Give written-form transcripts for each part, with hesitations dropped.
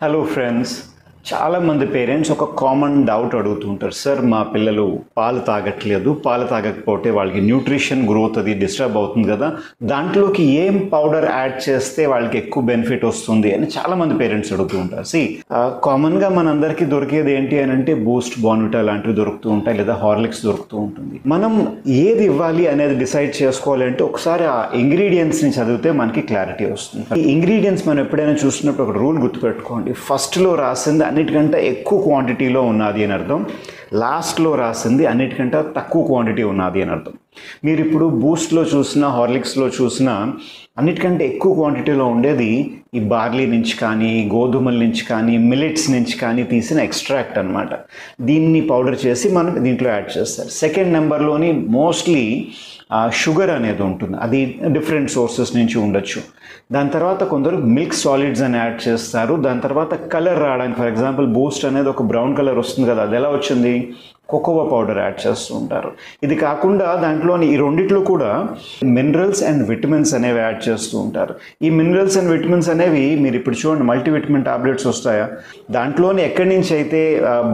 Hello friends, చాలామంది parents ఒక common doubt అడుగుతుంటారు. సార్, మా పిల్లలు పాలు తాగట్లేదు, పాలు తాగకపోతే వాళ్ళకి న్యూట్రిషన్ గ్రోత్ అది డిస్టర్బ్ అవుతుంది కదా, దాంట్లోకి ఏం పౌడర్ యాడ్ చేస్తే వాళ్ళకి ఎక్కువ బెనిఫిట్ వస్తుంది అని చాలామంది పేరెంట్స్ అడుగుతూ ఉంటారు. కామన్గా మనందరికీ దొరికేది ఏంటి అని అంటే బూస్ట్, బోర్న్విటా లాంటివి దొరుకుతూ ఉంటాయి, లేదా హార్లిక్స్ దొరుకుతూ ఉంటుంది. మనం ఏది ఇవ్వాలి అనేది డిసైడ్ చేసుకోవాలి అంటే ఒకసారి ఆ ఇంగ్రీడియంట్స్ని చదివితే మనకి క్లారిటీ వస్తుంది. ఈ ఇంగ్రీడియంట్స్ మనం ఎప్పుడైనా చూసినప్పుడు ఒక రూల్ గుర్తుపెట్టుకోండి. ఫస్ట్లో రాసింది అన్నిటికంటే ఎక్కువ క్వాంటిటీలో ఉన్నది అని అర్థం, లాస్ట్లో రాసింది అన్నిటికంటే తక్కువ క్వాంటిటీ ఉన్నది అని అర్థం. మీరు ఇప్పుడు బూస్ట్లో చూసినా, హార్లిక్స్లో చూసినా అన్నిటికంటే ఎక్కువ క్వాంటిటీలో ఉండేది ఈ బార్లీ నుంచి కానీ, గోధుమల నుంచి కానీ, మిల్లెట్స్ నుంచి కానీ తీసిన ఎక్స్ట్రాక్ట్ అనమాట. దీన్ని పౌడర్ చేసి మనం దీంట్లో యాడ్ చేస్తారు. సెకండ్ నెంబర్లోని మోస్ట్లీ షుగర్ అనేది ఉంటుంది, అది డిఫరెంట్ సోర్సెస్ నుంచి ఉండొచ్చు. దాని తర్వాత కొందరు మిల్క్ సాలిడ్స్ అని యాడ్ చేస్తారు. దాని తర్వాత కలర్ రావడానికి, ఫర్ ఎగ్జాంపుల్ బూస్ట్ అనేది ఒక బ్రౌన్ కలర్ వస్తుంది కదా, అది ఎలా వచ్చింది? కోకోవా పౌడర్ యాడ్ చేస్తూ ఉంటారు. ఇది కాకుండా దాంట్లోని ఈ రెండిట్లో కూడా మినరల్స్ అండ్ విటమిన్స్ అనేవి యాడ్ చేస్తూ ఉంటారు. ఈ మినరల్స్ అండ్ విటమిన్స్ అనేవి మీరు ఇప్పుడు చూడండి, మల్టీవిటమిన్ టాబ్లెట్స్ వస్తాయా, దాంట్లోని ఎక్కడి నుంచి అయితే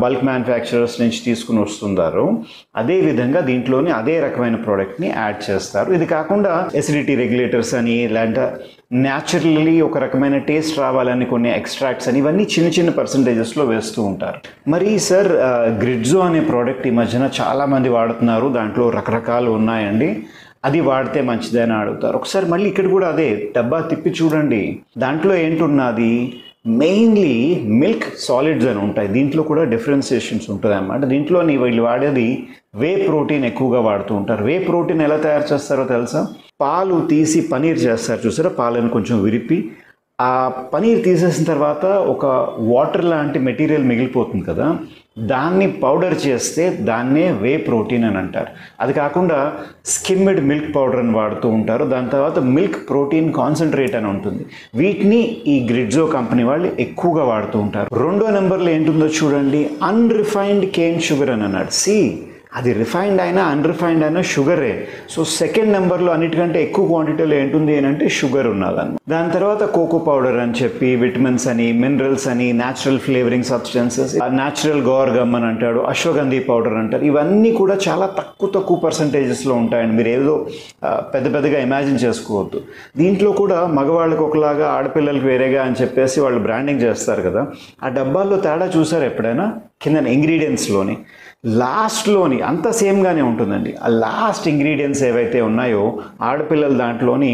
బల్క్ మ్యానుఫ్యాక్చరర్స్ నుంచి తీసుకుని వస్తుంటారో అదే విధంగా దీంట్లోని అదే రకమైన ప్రోడక్ట్ని యాడ్ చేస్తారు. ఇది కాకుండా ఎసిడిటీ రెగ్యులేటర్స్ అని, ఇలాంటి న్యాచురల్లీ ఒక రకమైన టేస్ట్ రావాలని కొన్ని ఎక్స్ట్రాక్ట్స్ అని, ఇవన్నీ చిన్న చిన్న పర్సంటేజెస్లో వేస్తూ ఉంటారు. మరి సార్, గ్రిడ్జో అనే ప్రోడక్ట్ ఈ మధ్యన చాలామంది వాడుతున్నారు, దాంట్లో రకరకాలు ఉన్నాయండి, అది వాడితే మంచిదని అడుగుతారు. ఒకసారి మళ్ళీ ఇక్కడ కూడా అదే డబ్బా తిప్పి చూడండి, దాంట్లో ఏంటున్నది? మెయిన్లీ మిల్క్ సాలిడ్స్ అని ఉంటాయి. దీంట్లో కూడా డిఫరెన్సియేషన్స్ ఉంటుంది అన్నమాట. దీంట్లో వీళ్ళు వాడేది వే ప్రోటీన్ ఎక్కువగా వాడుతూ ఉంటారు. వే ప్రోటీన్ ఎలా తయారు చేస్తారో తెలుసా? పాలు తీసి పనీర్ చేస్తారు చూసారా, పాలను కొంచెం విరిపి ఆ పనీర్ తీసేసిన తర్వాత ఒక వాటర్ లాంటి మెటీరియల్ మిగిలిపోతుంది కదా, దాన్ని పౌడర్ చేస్తే దాన్నే వే ప్రోటీన్ అని అంటారు. అది కాకుండా స్కిమ్డ్ మిల్క్ పౌడర్ అని వాడుతూ ఉంటారు. దాని తర్వాత మిల్క్ ప్రోటీన్ కాన్సన్ట్రేట్ అని ఉంటుంది. వీటిని ఈ గ్రిడ్జో కంపెనీ వాళ్ళు ఎక్కువగా వాడుతూ ఉంటారు. రెండో నెంబర్లో ఏంటుందో చూడండి, అన్రిఫైన్డ్ కేన్ షుగర్ అని అన్నాడు. అది రిఫైన్డ్ అయినా అన్రిఫైన్డ్ అయినా షుగరే. సో సెకండ్ నెంబర్లో అన్నిటికంటే ఎక్కువ క్వాంటిటీలో ఏంటుంది అని అంటే షుగర్ ఉన్నదని. దాని తర్వాత కోకో పౌడర్ అని చెప్పి విటమిన్స్ అని, మినరల్స్ అని, natural flavouring substances, natural guar gum అని అంటాడు, అశ్వగంధి పౌడర్ అంటారు. ఇవన్నీ కూడా చాలా తక్కువ పర్సంటేజెస్లో ఉంటాయండి. మీరు ఏదో పెద్దగా ఇమాజిన్ చేసుకోవద్దు. దీంట్లో కూడా మగవాళ్ళకి ఒకలాగా, ఆడపిల్లలకి వేరేగా అని చెప్పేసి వాళ్ళు బ్రాండింగ్ చేస్తారు కదా, ఆ డబ్బాల్లో తేడా చూసారు ఎప్పుడైనా? కింద ఇంగ్రీడియంట్స్లోని లాస్ట్లోని అంతా సేమ్గానే ఉంటుందండి. ఆ లాస్ట్ ఇంగ్రీడియంట్స్ ఏవైతే ఉన్నాయో ఆడపిల్లల దాంట్లోని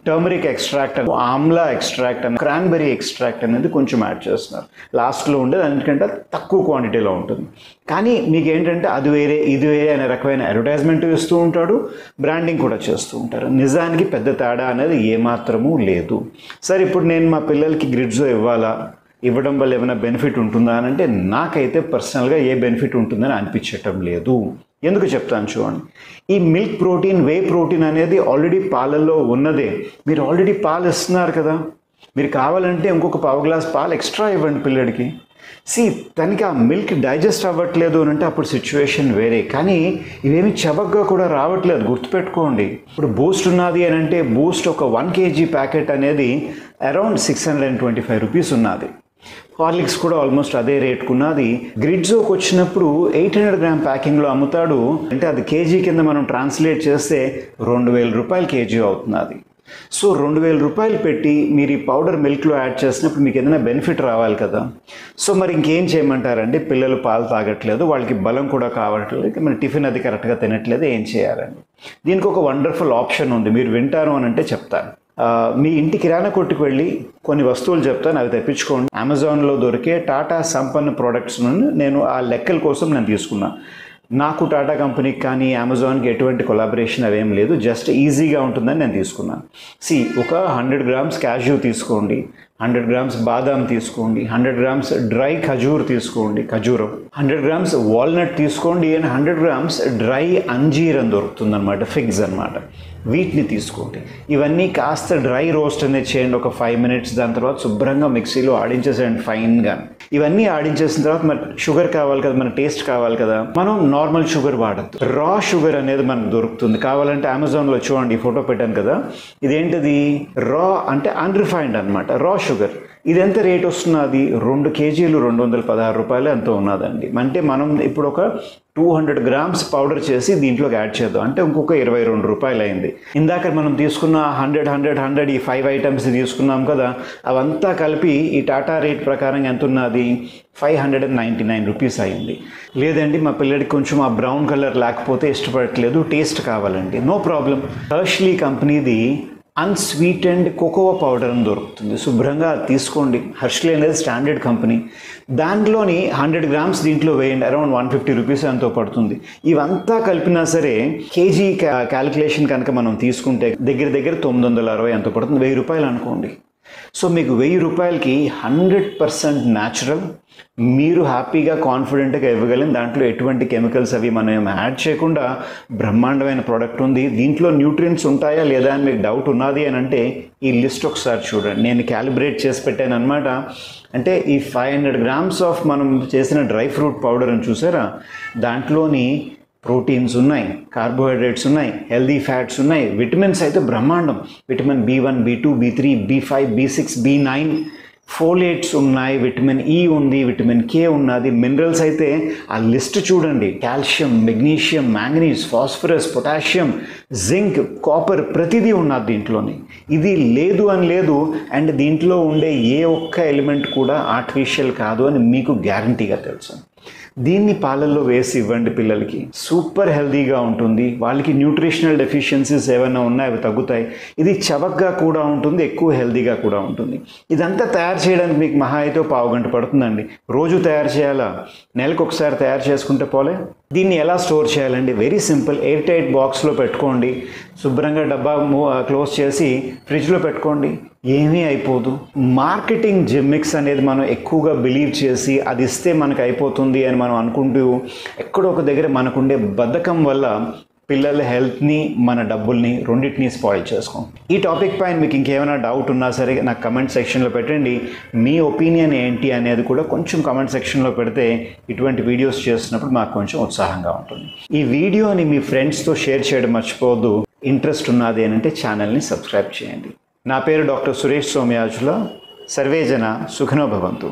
టర్మరిక్ ఎక్స్ట్రాక్ట్, ఆమ్లా ఎక్స్ట్రాక్ట్ అని, క్రాన్బెర్రీ ఎక్స్ట్రాక్ట్ అనేది కొంచెం యాడ్ చేస్తున్నారు. లాస్ట్లో ఉండేది అన్నిటికంటే తక్కువ క్వాంటిటీలో ఉంటుంది. కానీ మీకు ఏంటంటే అది వేరే ఇది వేరే అనే రకమైన అడ్వర్టైజ్మెంట్ ఇస్తూ ఉంటాడు, బ్రాండింగ్ కూడా చేస్తూ ఉంటారు. నిజానికి పెద్ద తేడా అనేది ఏమాత్రమూ లేదు. సరే, ఇప్పుడు నేను మా పిల్లలకి గ్రిడ్జో ఇవ్వడం వల్ల ఏమైనా బెనిఫిట్ ఉంటుందా అని అంటే నాకైతే పర్సనల్గా ఏ బెనిఫిట్ ఉంటుందని అనిపించటం లేదు. ఎందుకు చెప్తాను చూడండి. ఈ మిల్క్ ప్రోటీన్, వే ప్రోటీన్ అనేది ఆల్రెడీ పాలల్లో ఉన్నదే. మీరు ఆల్రెడీ పాలు ఇస్తున్నారు కదా, మీరు కావాలంటే ఇంకొక పావు గ్లాస్ పాలు ఎక్స్ట్రా ఇవ్వండి పిల్లడికి. తనకి ఆ మిల్క్ డైజెస్ట్ అవ్వట్లేదు అని అంటే అప్పుడు సిచ్యువేషన్ వేరే. కానీ ఇవేమి చవకగా కూడా రావట్లేదు, గుర్తుపెట్టుకోండి. ఇప్పుడు బూస్ట్ ఉన్నది అని అంటే బూస్ట్ ఒక 1 kg ప్యాకెట్ అనేది అరౌండ్ 625 రూపీస్ ఉన్నది. హార్లిక్స్ కూడా ఆల్మోస్ట్ అదే రేటుకున్నది. గ్రిడ్జోకి వచ్చినప్పుడు 800 గ్రామ్ ప్యాకింగ్లో అమ్ముతాడు. అంటే అది కేజీ కింద మనం ట్రాన్స్లేట్ చేస్తే 2000 రూపాయలు కేజీ అవుతున్నది. సో 2000 రూపాయలు పెట్టి మీరు ఈ పౌడర్ మిల్క్లో యాడ్ చేసినప్పుడు మీకు ఏదైనా బెనిఫిట్ రావాలి కదా. సో మరి ఇంకేం చేయమంటారండి? పిల్లలు పాలు తాగట్లేదు, వాళ్ళకి బలం కూడా కావట్లేదు, మన టిఫిన్ అది కరెక్ట్గా తినట్లేదు, ఏం చేయాలండి? దీనికి ఒక వండర్ఫుల్ ఆప్షన్ ఉంది, మీరు వింటారు అని అంటే చెప్తాను. మీ ఇంటి కిరాణా కొట్టుకు వెళ్ళి కొన్ని వస్తువులు చెప్తాను, అవి తెప్పించుకోండి. అమెజాన్లో దొరికే టాటా సంపన్న ప్రోడక్ట్స్ నుండి నేను ఆ లెక్కల కోసం నేను తీసుకున్నాను. నాకు టాటా కంపెనీకి కానీ అమెజాన్కి ఎటువంటి కొలాబరేషన్ అవేం లేదు, జస్ట్ ఈజీగా ఉంటుందని నేను తీసుకున్నాను. ఒక 100 గ్రామ్స్ క్యాష్యూ తీసుకోండి, 100 గ్రామ్స్ బాదాం తీసుకోండి, 100 గ్రామ్స్ డ్రై ఖజూర్ తీసుకోండి, ఖజూరం, 100 గ్రామ్స్ వాల్నట్ తీసుకోండి, అండ్ 100 గ్రామ్స్ డ్రై అంజీర్ అని దొరుకుతుంది అనమాట, ఫిగ్స్ అనమాట. వీటిని తీసుకోండి. ఇవన్నీ కాస్త డ్రై రోస్ట్ అనేది చేయండి ఒక 5 minutes. దాని తర్వాత శుభ్రంగా మిక్సీలో ఆడించేసేయండి ఫైన్గా. ఇవన్నీ ఆడించేసిన తర్వాత మరి షుగర్ కావాలి కదా, మన టేస్ట్ కావాలి కదా, మనం నార్మల్ షుగర్ వాడద్దు, రా షుగర్ అనేది మనకు దొరుకుతుంది. కావాలంటే అమెజాన్లో చూడండి, ఫోటో పెట్టాను కదా, ఇదేంటిది? రా అంటే అన్రిఫైన్డ్ అనమాట, రా షుగర్. ఇది ఎంత రేట్ వస్తున్నది? 2 కేజీలు 216 రూపాయలు ఎంతో ఉన్నదండి. అంటే మనం ఇప్పుడు ఒక 200 గ్రామ్స్ పౌడర్ చేసి దీంట్లోకి యాడ్ చేద్దాం అంటే ఇంకొక 22 రూపాయలు అయింది. ఇందాక మనం తీసుకున్న 100 ఈ 5 ఐటమ్స్ తీసుకున్నాం కదా, అవంతా కలిపి ఈ టాటా రేట్ ప్రకారం ఎంత ఉన్నది? 599 రూపీస్ అయింది. లేదండి మా పిల్లడికి కొంచెం ఆ బ్రౌన్ కలర్ లేకపోతే ఇష్టపడట్లేదు, టేస్ట్ కావాలండి, నో ప్రాబ్లం. హర్ష్లీ కంపెనీది అన్స్వీటెండ్ కోకోవా పౌడర్ అని దొరుకుతుంది, శుభ్రంగా తీసుకోండి. హర్ష్లీ అనేది స్టాండర్డ్ కంపెనీ. దాంట్లోని 100 గ్రామ్స్ దీంట్లో వేయండి, అరౌండ్ 150 రూపీస్ ఎంతో పడుతుంది. ఇవంతా కలిపినా సరే కేజీ క్యాలిక్యులేషన్ కనుక మనం తీసుకుంటే దగ్గర 960 ఎంతో పడుతుంది, 1000 రూపాయలు అనుకోండి. సో మీకు 1000 రూపాయలకి 100% న్యాచురల్, మీరు హ్యాపీగా కాన్ఫిడెంట్గా ఇవ్వగలిగిన, దాంట్లో ఎటువంటి కెమికల్స్ అవి మనం యాడ్ చేయకుండా బ్రహ్మాండమైన ప్రోడక్ట్ ఉంది. దీంట్లో న్యూట్రియంట్స్ ఉంటాయా లేదా అని మీకు డౌట్ ఉన్నది అని అంటే ఈ లిస్ట్ ఒకసారి చూడండి. నేను క్యాలిబ్రేట్ చేసి పెట్టాను అనమాట. అంటే ఈ 500 గ్రామ్స్ ఆఫ్ మనం చేసిన డ్రై ఫ్రూట్ పౌడర్ అని చూసారా, దాంట్లోని ప్రోటీన్స్ ఉన్నాయి, కార్బోహైడ్రేట్స్ ఉన్నాయి, హెల్దీ ఫ్యాట్స్ ఉన్నాయి, విటమిన్స్ అయితే బ్రహ్మాండం. Vitamin B1, B2, B3, B5, B6, B9, folates ఉన్నాయి, విటమిన్ E ఉంది, విటమిన్ K ఉన్నది. మినరల్స్ అయితే ఆ లిస్ట్ చూడండి, calcium, magnesium, manganese, phosphorus, potassium, zinc, copper ప్రతిదీ ఉన్నది దీంట్లోని. ఇది లేదు అని లేదు. అండ్ దీంట్లో ఉండే ఏ ఒక్క ఎలిమెంట్ కూడా ఆర్టిఫిషియల్ కాదు అని మీకు గ్యారంటీగా తెలుసు. దీన్ని పాలల్లో వేసి ఇవ్వండి పిల్లలకి, సూపర్ హెల్తీగా ఉంటుంది. వాళ్ళకి న్యూట్రిషనల్ డెఫిషియన్సీస్ ఏమైనా ఉన్నాయి అవి తగ్గుతాయి. ఇది చవకగా కూడా ఉంటుంది, ఎక్కువ హెల్తీగా కూడా ఉంటుంది. ఇదంతా తయారు చేయడానికి మీకు మహా అయితే 1/2 గంట పడుతుందండి. రోజు తయారు చేయాలా? నెలకు ఒకసారి తయారు చేసుకుంటే పోలే. దీన్ని ఎలా స్టోర్ చేయాలండి? Very simple. ఎయిర్ టైట్ బాక్స్లో పెట్టుకోండి, శుభ్రంగా డబ్బా క్లోజ్ చేసి ఫ్రిడ్జ్లో పెట్టుకోండి, ఏమీ అయిపోదు. మార్కెటింగ్ జిమ్మిక్స్ అనేది మనం ఎక్కువగా బిలీవ్ చేసి అది ఇస్తే మనకు అయిపోతుంది అని మనం అనుకుంటూ ఎక్కడో ఒక దగ్గర మనకుండే బద్ధకం వల్ల పిల్లల హెల్త్ని, మన డబ్బుల్ని రెండింటినీ స్పాయిల్ చేసుకోం. ఈ టాపిక్ పైన మీకు ఇంకేమైనా డౌట్ ఉన్నా సరే నాకు కమెంట్ సెక్షన్లో పెట్టండి. మీ ఒపీనియన్ ఏంటి అనేది కూడా కొంచెం కమెంట్ సెక్షన్లో పెడితే ఇటువంటి వీడియోస్ చేస్తున్నప్పుడు మాకు కొంచెం ఉత్సాహంగా ఉంటుంది. ఈ వీడియోని మీ ఫ్రెండ్స్తో షేర్ చేయడం మర్చిపోవద్దు. ఇంట్రెస్ట్ ఉన్నది అని అంటే ఛానల్ని సబ్స్క్రైబ్ చేయండి. నా పేరు డాక్టర్ సురేష్ సోమయాజుల. సర్వేజన సుఖినో భవంతు.